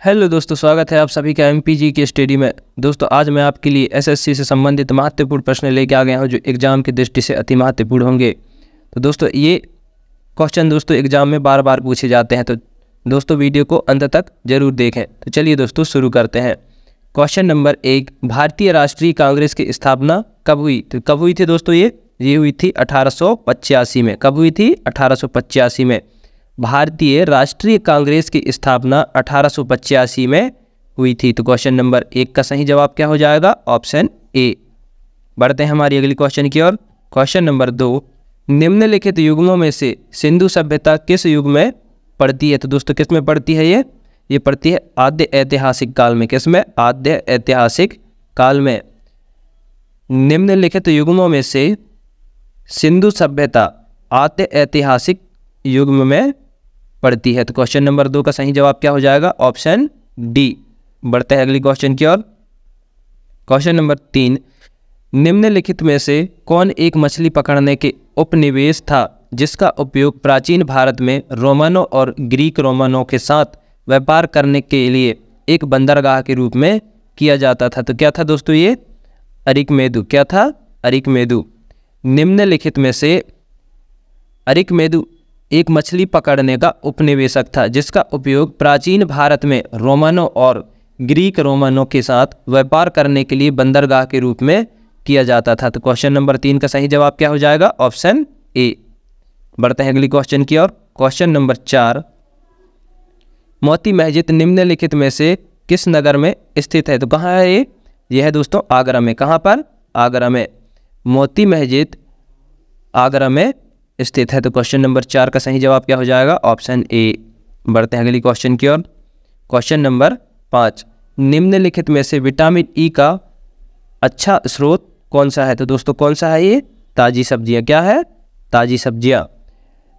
Hello दोस्तों, स्वागत है आप सभी का एमपीजी के स्टडी में। दोस्तों आज मैं आपके लिए एसएससी से संबंधित महत्वपूर्ण प्रश्न लेके आ गया हूं जो एग्जाम की दृष्टि से अति महत्वपूर्ण होंगे। तो दोस्तों ये क्वेश्चन दोस्तों एग्जाम में बार बार पूछे जाते हैं, तो दोस्तों वीडियो को अंत तक जरूर देखें। तो चलिए दोस्तों शुरू करते हैं। क्वेश्चन नंबर 1, भारतीय राष्ट्रीय कांग्रेस की स्थापना कब हुई? तो कब हुई थी दोस्तों? ये हुई थी 1885 में। कब हुई थी? 1885 में। भारतीय राष्ट्रीय कांग्रेस की स्थापना 1885 में हुई थी। तो क्वेश्चन नंबर 1 का सही जवाब क्या हो जाएगा? Option A. बढ़ते हैं हमारी अगली क्वेश्चन की ओर। क्वेश्चन नंबर 2, निम्नलिखित युगों में से सिंधु सभ्यता किस युग में पड़ती है? तो दोस्तों किस में पड़ती है ये पड़ती है आद्य ऐतिहासिक काल में। किस में? आद्य ऐतिहासिक काल में। निम्नलिखित युगों में से सिंधु सभ्यता आद्य ऐतिहासिक युग में पड़ती है। तो क्वेश्चन नंबर 2 का सही जवाब क्या हो जाएगा? Option D. बढ़ते हैं अगली क्वेश्चन की ओर। क्वेश्चन नंबर 3, निम्नलिखित में से कौन एक मछली पकड़ने के उपनिवेश था जिसका उपयोग प्राचीन भारत में रोमनों और ग्रीक रोमनों के साथ व्यापार करने के लिए एक बंदरगाह के रूप में किया जाता था? तो क्या था दोस्तों? ये अरिकमेदु। क्या था? अरिकमेदु। निम्नलिखित में से अरिकमेदु एक मछली पकड़ने का उपनिवेशक था जिसका उपयोग प्राचीन भारत में रोमनों और ग्रीक रोमनों के साथ व्यापार करने के लिए बंदरगाह के रूप में किया जाता था। तो क्वेश्चन नंबर 3 का सही जवाब क्या हो जाएगा? Option A. बढ़ते हैं अगली क्वेश्चन की ओर। क्वेश्चन नंबर 4, मोती मस्जिद निम्नलिखित में से किस नगर में स्थित है? तो कहाँ है ये? यह है दोस्तों आगरा में। कहाँ पर? आगरा में। मोती मस्जिद आगरा में स्थित है। तो क्वेश्चन नंबर 4 का सही जवाब क्या हो जाएगा? Option A. बढ़ते हैं अगली क्वेश्चन की ओर। क्वेश्चन नंबर 5, निम्नलिखित में से विटामिन ई का अच्छा स्रोत कौन सा है? तो दोस्तों कौन सा है ये? ताज़ी सब्जियां। क्या है? ताज़ी सब्जियां।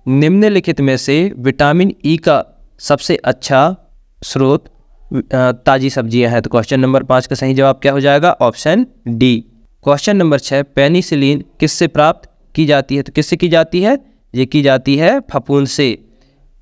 निम्नलिखित में से विटामिन ई का सबसे अच्छा स्रोत ताज़ी सब्जियां हैं। तो क्वेश्चन नंबर 5 का सही जवाब क्या हो जाएगा? Option D. Question number 6, penicillin किससे प्राप्त की जाती है? तो किससे की जाती है? ये की जाती है फफूंद से।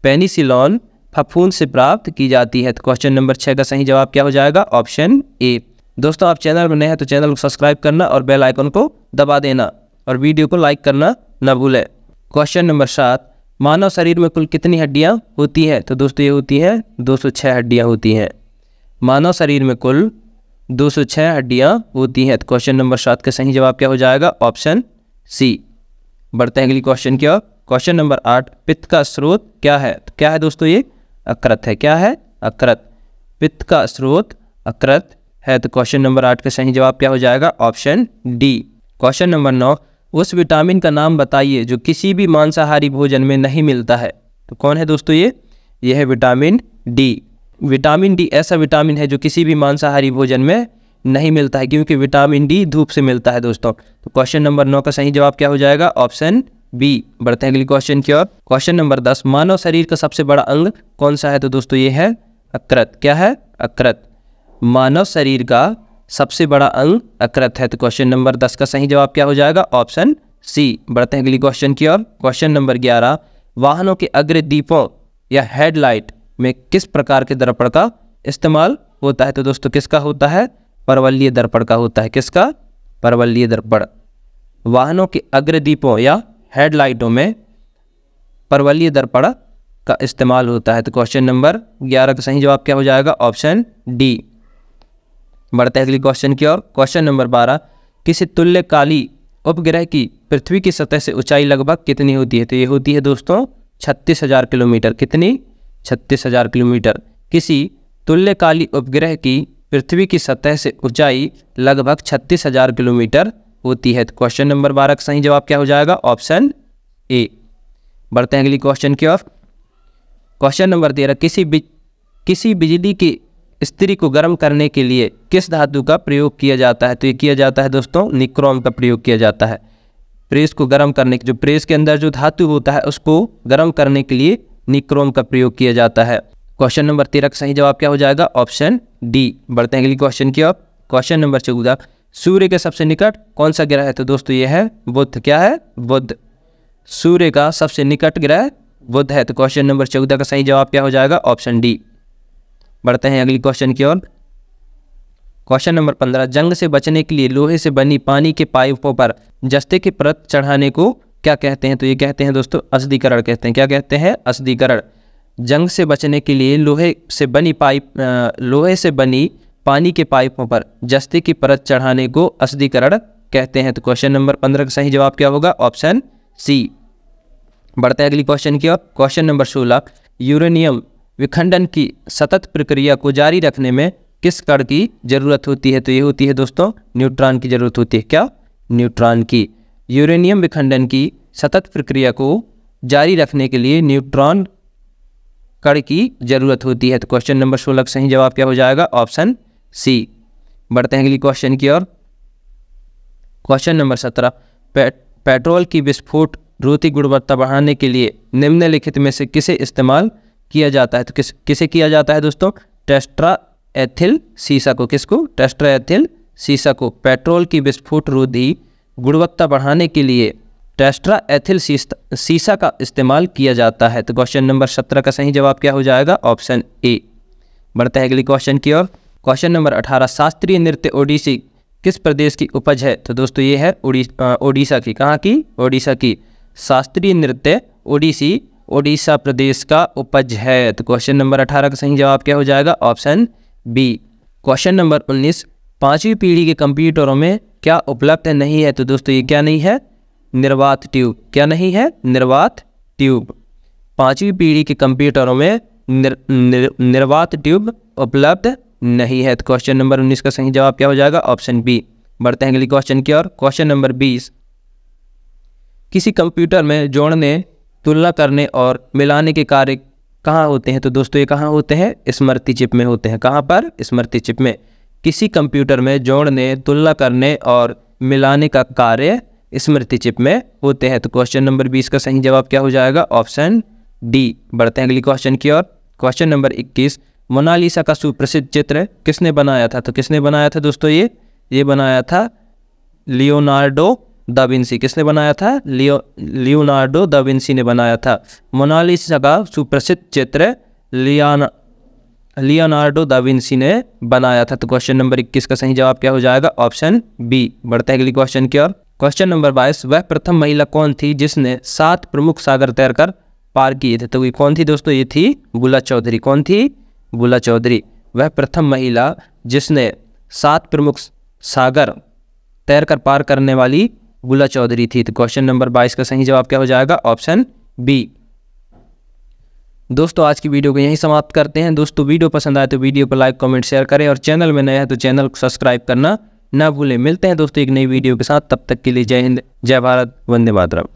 पेनिसिलिन फफूंद से प्राप्त की जाती है। तो क्वेश्चन नंबर 6 का सही जवाब क्या हो जाएगा? Option A. दोस्तों आप चैनल पर नए हैं तो चैनल को सब्सक्राइब करना और बेल आइकन को दबा देना और वीडियो को लाइक करना न भूलें। क्वेश्चन नंबर 7, मानव शरीर में कुल कितनी हड्डियाँ होती हैं? तो दोस्तों ये होती हैं 206 हड्डियाँ होती हैं। मानव शरीर में कुल 206 हड्डियाँ होती हैं। तो क्वेश्चन नंबर 7 का सही जवाब क्या हो जाएगा? Option C. बढ़ते हैं अगली क्वेश्चन की ओर। क्वेश्चन नंबर 8, पित्त का स्रोत क्या है? तो क्या है दोस्तों? ये अकृत है। क्या है? अकृत। पित्त का स्रोत अकृत है। तो क्वेश्चन नंबर 8 का सही जवाब क्या हो जाएगा? Option D. क्वेश्चन नंबर 9, उस विटामिन का नाम बताइए जो किसी भी मांसाहारी भोजन में नहीं मिलता है। तो कौन है दोस्तों? ये है विटामिन डी। विटामिन डी ऐसा विटामिन है जो किसी भी मांसाहारी भोजन में नहीं मिलता है, क्योंकि विटामिन डी धूप से मिलता है दोस्तों। तो क्वेश्चन नंबर 9 का सही जवाब क्या हो जाएगा? Option B. बढ़ते हैं अगली क्वेश्चन की ओर। क्वेश्चन नंबर 10, मानव शरीर का सबसे बड़ा अंग कौन सा है? तो दोस्तों ये है अकृत। क्या है? अकृत। मानव शरीर का सबसे बड़ा अंग अकृत है। तो क्वेश्चन नंबर 10 का सही जवाब क्या हो जाएगा? Option C. बढ़ते हैं अगली क्वेश्चन की ओर। क्वेश्चन नंबर 11, वाहनों के अग्र दीपों या हेडलाइट में किस प्रकार के दर्पण का इस्तेमाल होता है? तो दोस्तों किसका होता है? परवलयीय दर्पण का होता है। किसका? परवलयीय दर्पण। वाहनों के अग्रदीपों या हेडलाइटों में परवलयीय दर्पण का इस्तेमाल होता है। तो क्वेश्चन नंबर 11 का सही जवाब क्या हो जाएगा? Option D. बढ़ते हैं अगली क्वेश्चन की ओर। क्वेश्चन नंबर 12, किसी तुल्यकाली उपग्रह की पृथ्वी की सतह से ऊंचाई लगभग कितनी होती है? तो ये होती है दोस्तों 36,000 किलोमीटर। कितनी? 36,000 किलोमीटर। किसी तुल्यकाली उपग्रह की पृथ्वी की सतह से ऊंचाई लगभग 36,000 किलोमीटर होती है। तो क्वेश्चन नंबर 12 का सही जवाब क्या हो जाएगा? Option A. बढ़ते हैं अगली क्वेश्चन की ओर। क्वेश्चन नंबर 13, किसी बिजली की स्त्री को गर्म करने के लिए किस धातु का प्रयोग किया जाता है? तो ये किया जाता है दोस्तों निक्रोम का प्रयोग किया जाता है। प्रेस को गर्म करने के, जो प्रेस के अंदर जो धातु होता है उसको गर्म करने के लिए निक्रोम का प्रयोग किया जाता है। क्वेश्चन नंबर 13 का सही जवाब क्या हो जाएगा? Option D. बढ़ते हैं अगली क्वेश्चन की ओर। क्वेश्चन नंबर 14, सूर्य के सबसे निकट कौन सा ग्रह है? तो दोस्तों ये है बुध। क्या है? बुध। सूर्य का सबसे निकट ग्रह बुध है। तो क्वेश्चन नंबर 14 का सही जवाब क्या हो जाएगा? Option D. बढ़ते हैं अगली क्वेश्चन की ओर। क्वेश्चन नंबर 15, जंग से बचने के लिए लोहे से बनी पानी के पाइपों पर जस्ते की परत चढ़ाने को क्या कहते हैं? तो ये कहते हैं दोस्तों असदीकरण कहते हैं। क्या कहते हैं? असदीकरण। जंग से बचने के लिए लोहे से बनी पानी के पाइपों पर जस्ते की परत चढ़ाने को असदीकरण कहते हैं। तो क्वेश्चन नंबर 15 का सही जवाब क्या होगा? Option C. बढ़ते हैं अगली क्वेश्चन की ओर। क्वेश्चन नंबर 16, यूरेनियम विखंडन की सतत प्रक्रिया को जारी रखने में किस कण की जरूरत होती है? तो ये होती है दोस्तों न्यूट्रॉन की जरूरत होती है। क्या? न्यूट्रॉन की। यूरेनियम विखंडन की सतत प्रक्रिया को जारी रखने के लिए न्यूट्रॉन कण की जरूरत होती है। तो क्वेश्चन नंबर 16 का सही जवाब क्या हो जाएगा? Option C. बढ़ते हैं अगली क्वेश्चन की ओर। क्वेश्चन नंबर 17, पेट्रोल की विस्फोट रोधी गुणवत्ता बढ़ाने के लिए निम्नलिखित में से किसे इस्तेमाल किया जाता है? तो किसे किया जाता है दोस्तों? टेट्रा एथिल सीसा को। किसको? टेट्रा एथिल सीसा को। पेट्रोल की विस्फोट रोधी गुणवत्ता बढ़ाने के लिए टेट्रा एथिल सीसा का इस्तेमाल किया जाता है। तो क्वेश्चन नंबर 17 का सही जवाब क्या हो जाएगा? Option A. बढ़ते हैं अगली क्वेश्चन की ओर। क्वेश्चन नंबर 18, शास्त्रीय नृत्य ओडिसी किस प्रदेश की उपज है? तो दोस्तों ये है ओडिशा की। कहाँ की? ओडिशा की। शास्त्रीय नृत्य ओडिसी ओडिशा प्रदेश का उपज है। तो क्वेश्चन नंबर 18 का सही जवाब क्या हो जाएगा? Option B. क्वेश्चन नंबर 19, पांचवी पीढ़ी के कंप्यूटरों में क्या उपलब्ध नहीं है? तो दोस्तों ये क्या नहीं है? निर्वात ट्यूब। क्या नहीं है? निर्वात ट्यूब। पांचवी पीढ़ी के कंप्यूटरों में निर्वात ट्यूब उपलब्ध नहीं है। तो क्वेश्चन नंबर 19 का सही जवाब क्या हो जाएगा? Option B. बढ़ते हैं अगली क्वेश्चन की ओर। क्वेश्चन नंबर 20, किसी कंप्यूटर में जोड़ने, तुलना करने और मिलाने के कार्य कहाँ होते हैं? तो दोस्तों ये कहाँ होते हैं? स्मृति चिप में होते हैं। कहाँ पर? स्मृति चिप में। किसी कंप्यूटर में जोड़ने, तुलना करने और मिलाने का कार्य स्मृति चिप में होते हैं। तो क्वेश्चन नंबर 20 का सही जवाब क्या हो जाएगा? Option D. बढ़ते हैं अगली क्वेश्चन की ओर। क्वेश्चन नंबर 21, मोनालिसा का सुप्रसिद्ध चित्र किसने बनाया था? तो किसने बनाया था दोस्तों? ये बनाया था लियोनार्डो दा विंसी। किसने बनाया था? लियोनार्डो दा विंसी ने बनाया था। मोनालिसा का सुप्रसिद्ध चित्र लियोनार्डो दा विंसी ने बनाया था। तो क्वेश्चन नंबर 21 का सही जवाब क्या हो जाएगा? Option B. बढ़ते हैं अगली क्वेश्चन की ओर। क्वेश्चन नंबर 22, वह प्रथम महिला कौन थी जिसने 7 प्रमुख सागर तैरकर पार किए थे? तो ये कौन थी दोस्तों? ये थी बुला चौधरी। कौन थी? बुला चौधरी। वह प्रथम महिला जिसने 7 प्रमुख सागर तैरकर पार करने वाली बुला चौधरी थी। तो क्वेश्चन नंबर 22 का सही जवाब क्या हो जाएगा? Option B. दोस्तों आज की वीडियो को यहीं समाप्त करते हैं। दोस्तों वीडियो पसंद आए तो वीडियो को लाइक, कमेंट, शेयर करें और चैनल में नया है तो चैनल को सब्सक्राइब करना ना भूलें। मिलते हैं दोस्तों एक नई वीडियो के साथ। तब तक के लिए जय हिंद, जय भारत, वंदे मातरम।